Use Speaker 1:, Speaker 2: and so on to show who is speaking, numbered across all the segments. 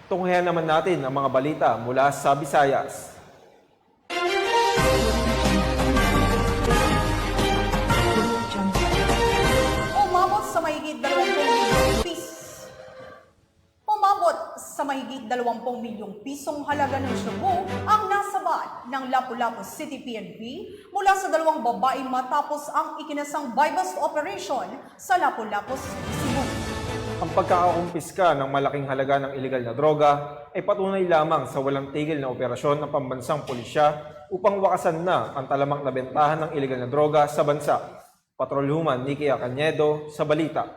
Speaker 1: Tunghayan naman natin ang mga balita mula sa Visayas.
Speaker 2: Umabot sa mahigit 20 milyong Umabot sa mahigit 20 milyong pisong halaga ng shabu ang nasabat ng Lapu-Lapu City PNP mula sa dalawang babae matapos ang ikinasang buy-bust operation sa Lapu-Lapu City, Cebu.
Speaker 1: Ang pagkakakumpiska ng malaking halaga ng ilegal na droga ay patunay lamang sa walang tigil na operasyon ng pambansang pulisya upang wakasan na ang talamak na bentahan ng ilegal na droga sa bansa. Patrolhuman Nikia Cañedo sa balita.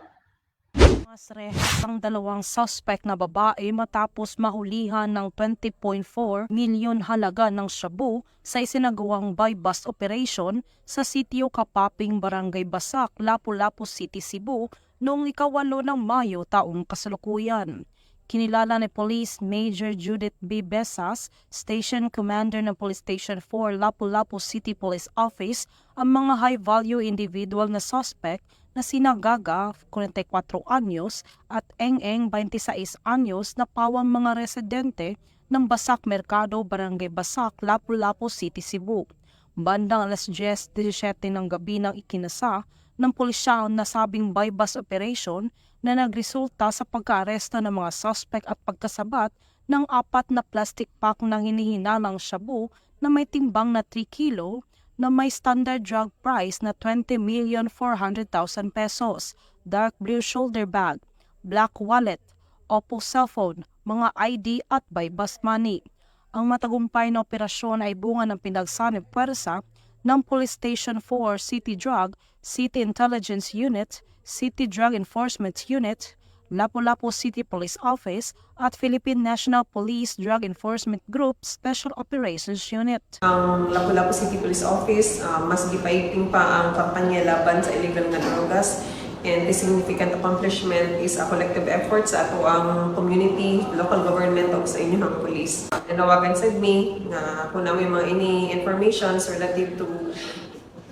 Speaker 3: Mas rehas ang dalawang suspect na babae matapos mahulihan ng 20.4 milyon halaga ng shabu sa isinagawang buy-bust operation sa sitio Kapaping, Barangay Basak, Lapu-Lapu City, Cebu noong 8 ng Mayo taong kasalukuyan. Kinilala ni Police Major Judith B. Besas, Station Commander ng Police Station 4 Lapu-Lapu City Police Office, ang mga high-value individual na suspect na sina Gaga, 44 anyos, at Eng-Eng, 26 anyos, na pawang mga residente ng Basak Mercado, Barangay Basak, Lapu-Lapu City, Cebu. Bandang alas 10:17 ng gabi nang ikinasa ng pulisya ang nasabing buy-bust operation na nagresulta sa pagka-aresta ng mga suspect at pagkasabat ng 4 na plastic pack ng hinihinalang shabu na may timbang na 3 kilo na may standard drug price na 20,400,000 pesos, dark blue shoulder bag, black wallet, Oppo cellphone, mga ID at buy-bust money. Ang matagumpay na operasyon ay bunga ng pinagsanib puwersa ng Police Station 4 City Drug, City Intelligence Unit, City Drug Enforcement Unit, Lapu-Lapu City Police Office at Philippine National Police Drug Enforcement Group Special Operations Unit.
Speaker 4: Ang Lapu-Lapu City Police Office, mas gipaigting pa ang kampanya laban sa illegal na drogas, and the significant accomplishment is a collective effort sa ato ang community, local government o sa inyong police. Nanawagan sa me na kung na may mga ini informations relative to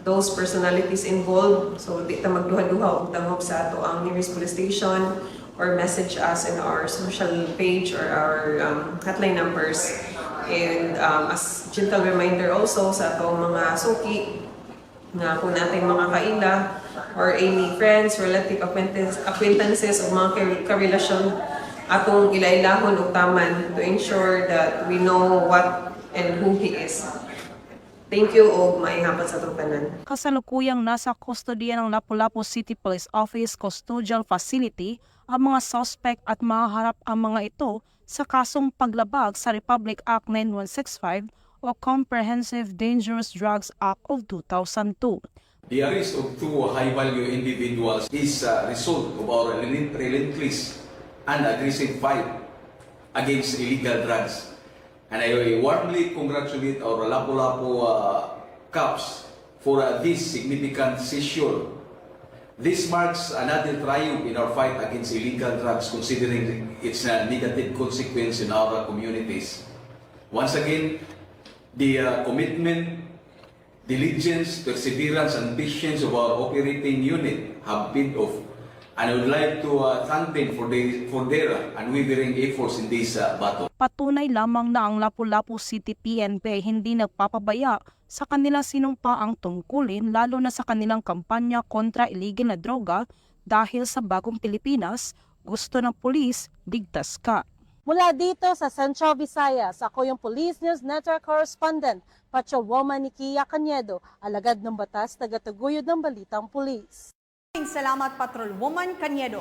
Speaker 4: those personalities involved, so di ta magduha-duha og tanggap sa ato ang nearest police station or message us in our social page or our hotline numbers. And as gentle reminder also sa atong mga suki na kung natin mga kaila or any friends, relative acquaintances o mga karelasyon, atong ilailahon o taman to ensure that we know what and who he is. Thank you o maihapon sa itong tanan.
Speaker 3: Kasalukuyang nasa kustodiya ng Lapu-Lapu City Police Office Custodial Facility ang mga suspect at mahaharap ang mga ito sa kasong paglabag sa Republic Act 9165 o Comprehensive Dangerous Drugs Act of 2002.
Speaker 5: The arrest of 2 high-value individuals is a result of our relentless and aggressive fight against illegal drugs. And I warmly congratulate our Lapu-Lapu cops for this significant seizure. This marks another triumph in our fight against illegal drugs, considering its negative consequence in our communities. Once again, the commitment, diligence, perseverance, and patience of our operating unit have paid off. And I would like to thank them for their unwavering efforts in this battle.
Speaker 3: Patunay lamang na ang Lapu-Lapu City PNP ay hindi nagpapabaya sa kanilang sinumpaang tungkulin, lalo na sa kanilang kampanya kontra illegal na droga dahil sa bagong Pilipinas, gusto ng pulis, ligtas ka.
Speaker 6: Mula dito sa Central Visayas, ako yung Police News Network Correspondent, Patrolwoman Nikia Cañedo, alagad ng batas, tagataguyod ng balitang pulis.
Speaker 2: Salamat, Patrolwoman Cañedo.